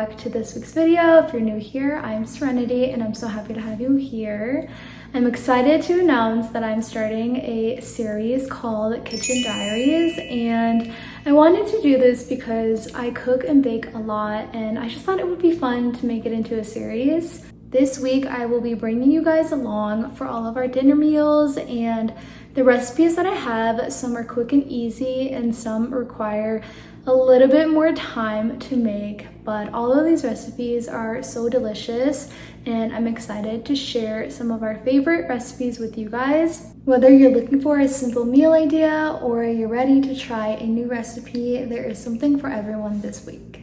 back to this week's video. If you're new here, I'm Serenity and I'm so happy to have you here. I'm excited to announce that I'm starting a series called Kitchen Diaries, and I wanted to do this because I cook and bake a lot and I just thought it would be fun to make it into a series. This week I will be bringing you guys along for all of our dinner meals, and the recipes that I have, some are quick and easy and some require a little bit more time to make, but all of these recipes are so delicious and I'm excited to share some of our favorite recipes with you guys. Whether you're looking for a simple meal idea or you're ready to try a new recipe, there is something for everyone this week.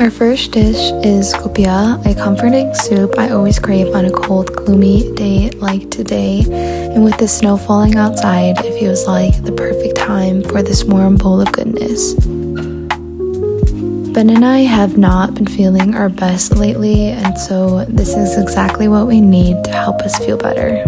Our first dish is khao, a comforting soup I always crave on a cold, gloomy day like today. And with the snow falling outside, it feels like the perfect time for this warm bowl of goodness. Ben and I have not been feeling our best lately, and so this is exactly what we need to help us feel better.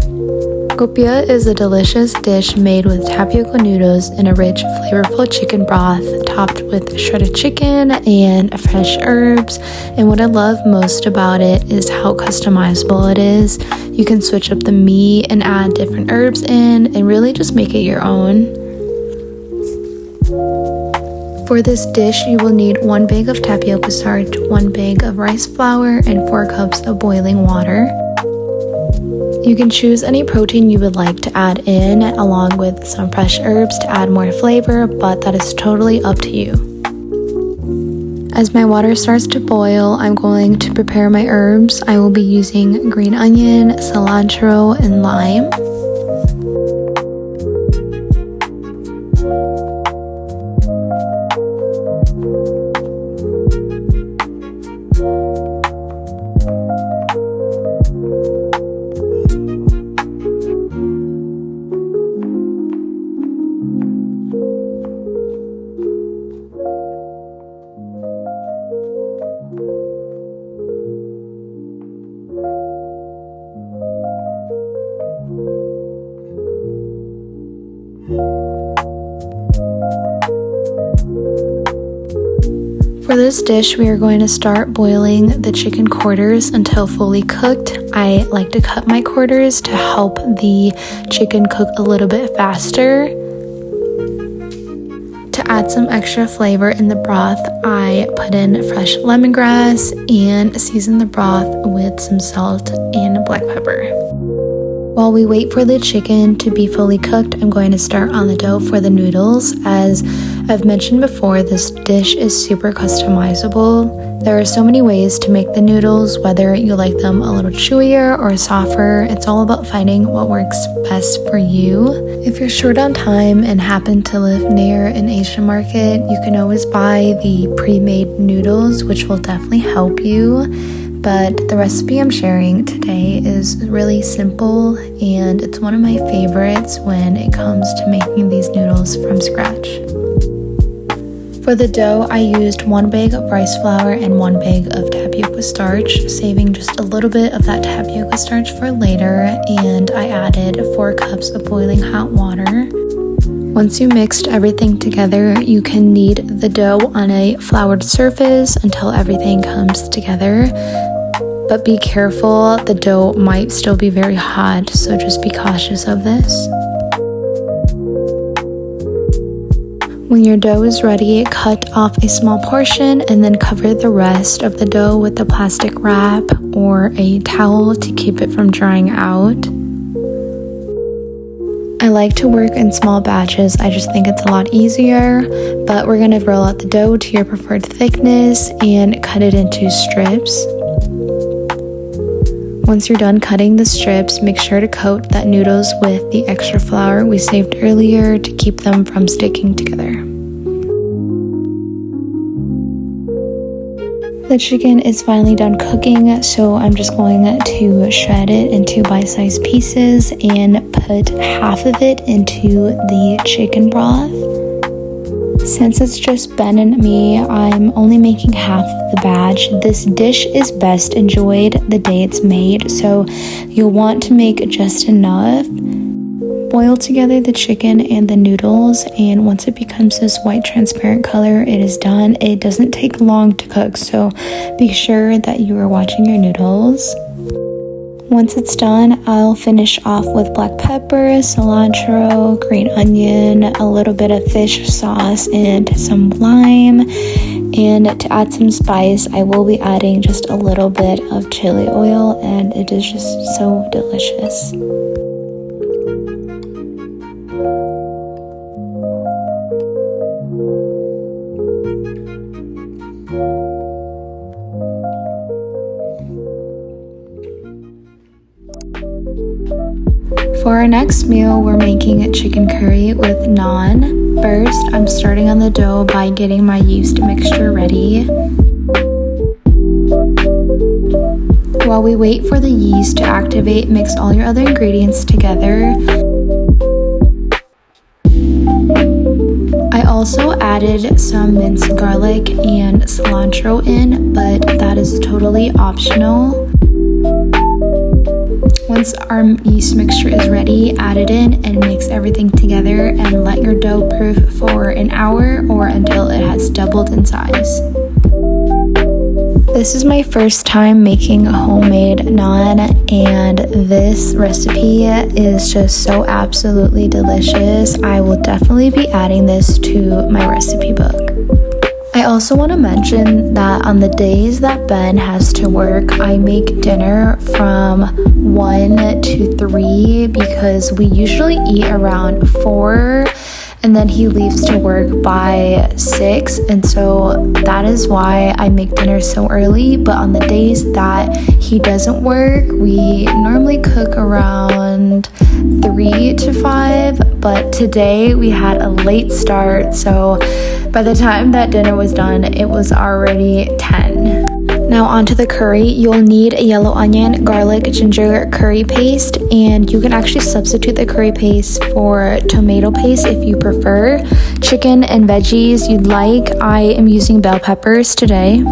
Khao is a delicious dish made with tapioca noodles in a rich, flavorful chicken broth topped with shredded chicken and fresh herbs. And what I love most about it is how customizable it is. You can switch up the meat and add different herbs in and really just make it your own. For this dish, you will need 1 bag of tapioca starch, 1 bag of rice flour, and 4 cups of boiling water. You can choose any protein you would like to add in, along with some fresh herbs to add more flavor, but that is totally up to you. As my water starts to boil, I'm going to prepare my herbs. I will be using green onion, cilantro, and lime. For this dish, we are going to start boiling the chicken quarters until fully cooked. I like to cut my quarters to help the chicken cook a little bit faster. To add some extra flavor in the broth, I put in fresh lemongrass and season the broth with some salt and black pepper. While we wait for the chicken to be fully cooked, I'm going to start on the dough for the noodles. As I've mentioned before, this dish is super customizable. There are so many ways to make the noodles, whether you like them a little chewier or softer. It's all about finding what works best for you. If you're short on time and happen to live near an Asian market, you can always buy the pre-made noodles, which will definitely help you. But the recipe I'm sharing today is really simple, and it's one of my favorites when it comes to making these noodles from scratch. For the dough, I used 1 bag of rice flour and 1 bag of tapioca starch, saving just a little bit of that tapioca starch for later, and I added 4 cups of boiling hot water. Once you mixed everything together, you can knead the dough on a floured surface until everything comes together. But be careful, the dough might still be very hot, so just be cautious of this. When your dough is ready, cut off a small portion and then cover the rest of the dough with a plastic wrap or a towel to keep it from drying out. I like to work in small batches. I just think it's a lot easier, but we're going to roll out the dough to your preferred thickness and cut it into strips. Once you're done cutting the strips, make sure to coat that noodles with the extra flour we saved earlier to keep them from sticking together. The chicken is finally done cooking, so I'm just going to shred it into bite-sized pieces and put half of it into the chicken broth. Since it's just Ben and me, I'm only making half of the batch. This dish is best enjoyed the day it's made, so you'll want to make just enough. boil together the chicken and the noodles, and once it becomes this white transparent color, it is done. It doesn't take long to cook, so be sure that you are watching your noodles. Once it's done, I'll finish off with black pepper, cilantro, green onion, a little bit of fish sauce, and some lime. And to add some spice, I will be adding just a little bit of chili oil, and it is just so delicious. For our next meal, we're making a chicken curry with naan. First, I'm starting on the dough by getting my yeast mixture ready. While we wait for the yeast to activate, mix all your other ingredients together. I also added some minced garlic and cilantro in, but that is totally optional. Once our yeast mixture is ready, add it in and mix everything together and let your dough proof for an hour or until it has doubled in size. This is my first time making homemade naan, and this recipe is just so absolutely delicious. I will definitely be adding this to my recipe book. I also want to mention that on the days that Ben has to work, I make dinner from 1 to 3 because we usually eat around 4 and then he leaves to work by 6, and so that is why I make dinner so early. But on the days that he doesn't work, we normally cook around 3 to 5, but today we had a late start, so by the time that dinner was done, it was already 10. Now onto the curry. You'll need a yellow onion, garlic, ginger curry paste, and you can actually substitute the curry paste for tomato paste if you prefer. Chicken and veggies you'd like. I am using bell peppers today.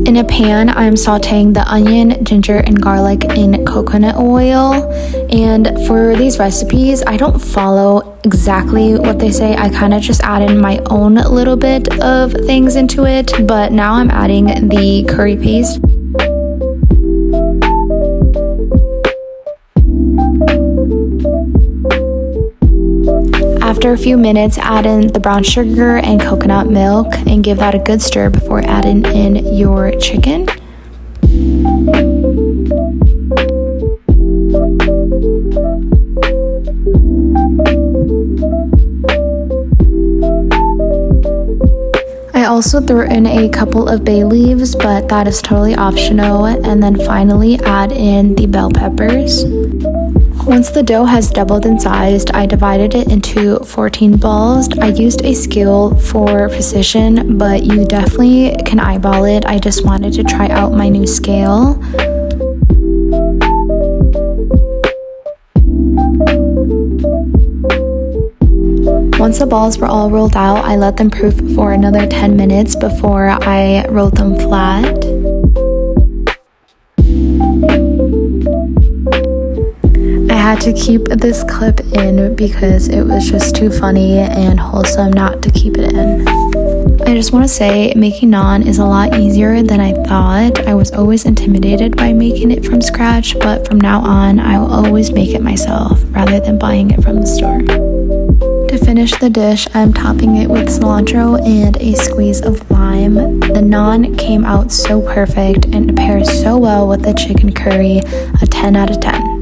In a pan, I'm sauteing the onion, ginger, and garlic in coconut oil. And for these recipes, I don't follow exactly what they say. I kind of just add in my own little bit of things into it. But now I'm adding the curry paste. After a few minutes, add in the brown sugar and coconut milk and give that a good stir before adding in your chicken. I also threw in a couple of bay leaves, but that is totally optional. And then finally add in the bell peppers. Once the dough has doubled in size, I divided it into 14 balls. I used a scale for precision, but you definitely can eyeball it. I just wanted to try out my new scale. Once the balls were all rolled out, I let them proof for another 10 minutes before I rolled them flat. I had to keep this clip in because it was just too funny and wholesome not to keep it in. I just want to say making naan is a lot easier than I thought. I was always intimidated by making it from scratch, but from now on I will always make it myself rather than buying it from the store. To finish the dish, I'm topping it with cilantro and a squeeze of lime. The naan came out so perfect and it pairs so well with the chicken curry, a 10 out of 10.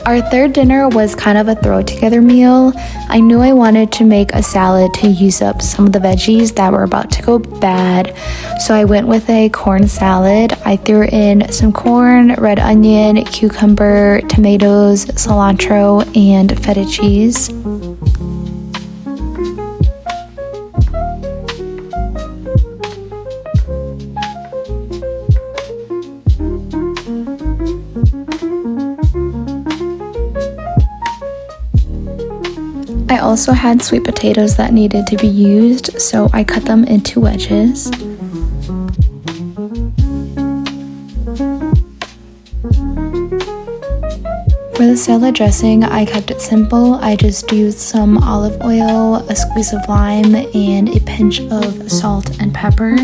Our third dinner was kind of a throw together meal. I knew I wanted to make a salad to use up some of the veggies that were about to go bad, so I went with a corn salad. I threw in some corn, red onion, cucumber, tomatoes, cilantro, and feta cheese. I also had sweet potatoes that needed to be used, so I cut them into wedges. For the salad dressing, I kept it simple. I just used some olive oil, a squeeze of lime, and a pinch of salt and pepper.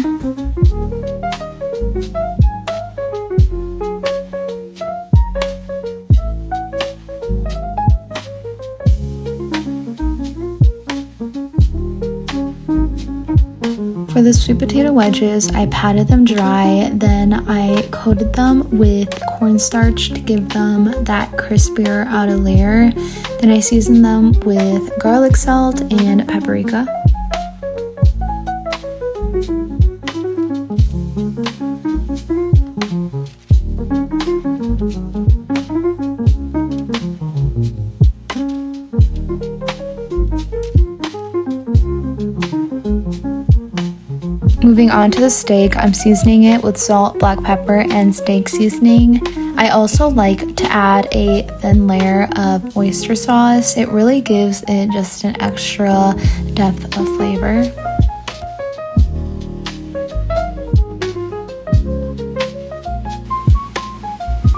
For the sweet potato wedges, I patted them dry, then I coated them with cornstarch to give them that crispier outer layer. Then I seasoned them with garlic salt and paprika. Moving on to the steak, I'm seasoning it with salt, black pepper, and steak seasoning. I also like to add a thin layer of oyster sauce. It really gives it just an extra depth of flavor.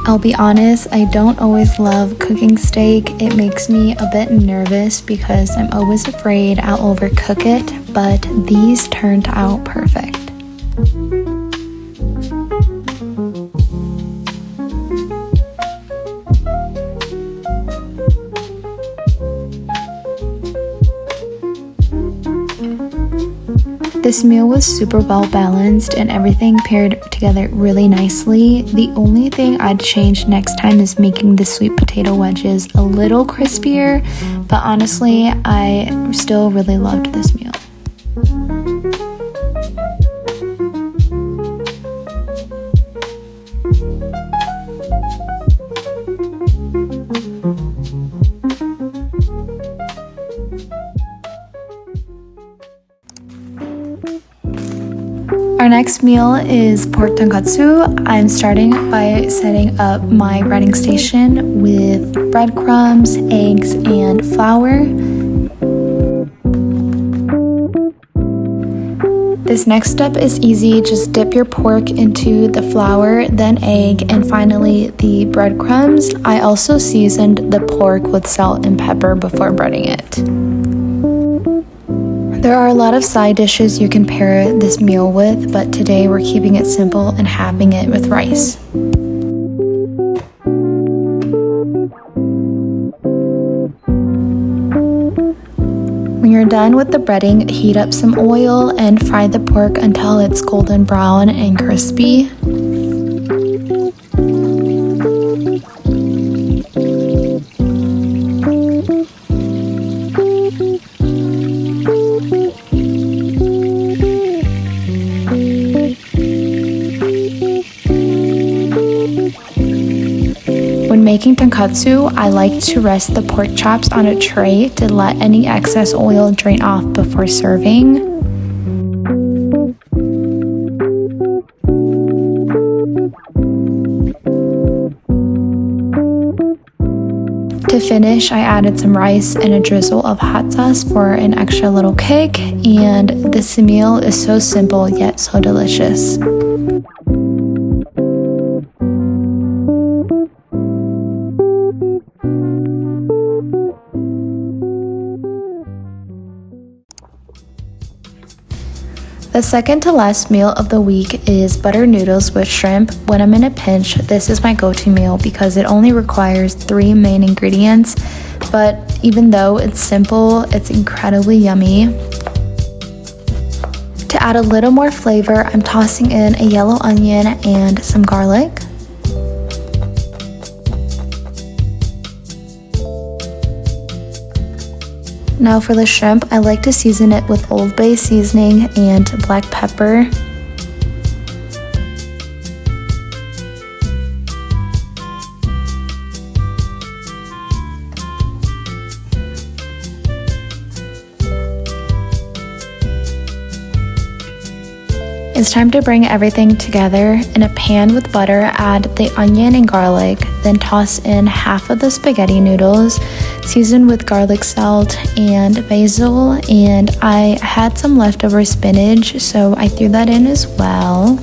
I'll be honest, I don't always love cooking steak. It makes me a bit nervous because I'm always afraid I'll overcook it, but these turned out perfect. This meal was super well balanced and everything paired together really nicely. The only thing I'd change next time is making the sweet potato wedges a little crispier, but honestly, I still really loved this meal. Our next meal is pork tonkatsu. I'm starting by setting up my breading station with breadcrumbs, eggs, and flour. This next step is easy. Just dip your pork into the flour, then egg, and finally the breadcrumbs. I also seasoned the pork with salt and pepper before breading it. There are a lot of side dishes you can pair this meal with, but today we're keeping it simple and having it with rice. When you're done with the breading, heat up some oil and fry the pork until it's golden brown and crispy. When making tonkatsu, I like to rest the pork chops on a tray to let any excess oil drain off before serving. To finish, I added some rice and a drizzle of hot sauce for an extra little kick, and this meal is so simple yet so delicious. The second to last meal of the week is butter noodles with shrimp. When I'm in a pinch, this is my go-to meal because it only requires 3 main ingredients, but even though it's simple, it's incredibly yummy. To add a little more flavor, I'm tossing in a yellow onion and some garlic. Now for the shrimp, I like to season it with Old Bay seasoning and black pepper. It's time to bring everything together. In a pan with butter, add the onion and garlic, then toss in half of the spaghetti noodles, season with garlic salt and basil, and I had some leftover spinach, so I threw that in as well.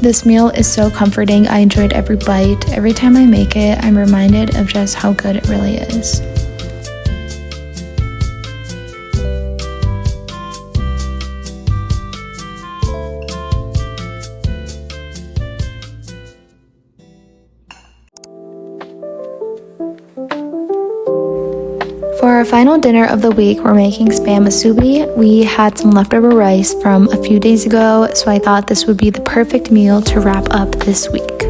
This meal is so comforting. I enjoyed every bite. Every time I make it, I'm reminded of just how good it really is. For our final dinner of the week, we're making spam musubi. We had some leftover rice from a few days ago, so I thought this would be the perfect meal to wrap up this week.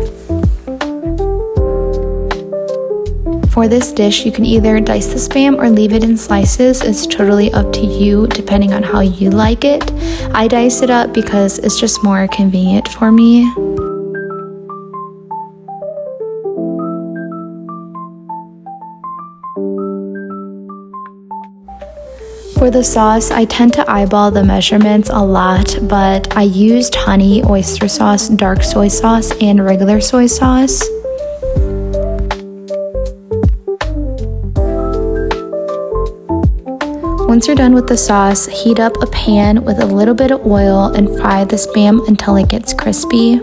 For this dish, you can either dice the spam or leave it in slices. It's totally up to you, depending on how you like it. I dice it up because it's just more convenient for me. For the sauce, I tend to eyeball the measurements a lot, but I used honey, oyster sauce, dark soy sauce, and regular soy sauce. Once you're done with the sauce, heat up a pan with a little bit of oil and fry the spam until it gets crispy.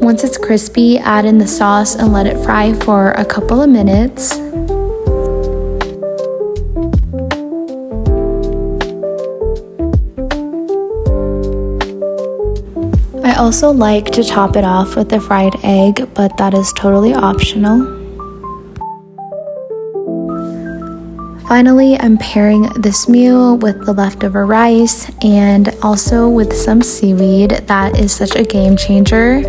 Once it's crispy, add in the sauce and let it fry for a couple of minutes. I also like to top it off with a fried egg, but that is totally optional. Finally, I'm pairing this meal with the leftover rice and also with some seaweed. That is such a game changer.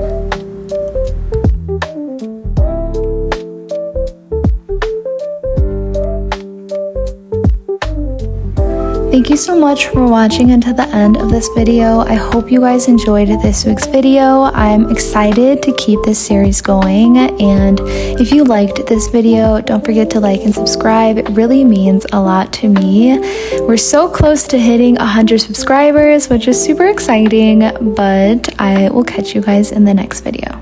Thank you so much for watching until the end of this video. I hope you guys enjoyed this week's video. I'm excited to keep this series going, and if you liked this video, don't forget to like and subscribe. It really means a lot to me. We're so close to hitting 100 subscribers, which is super exciting, but I will catch you guys in the next video.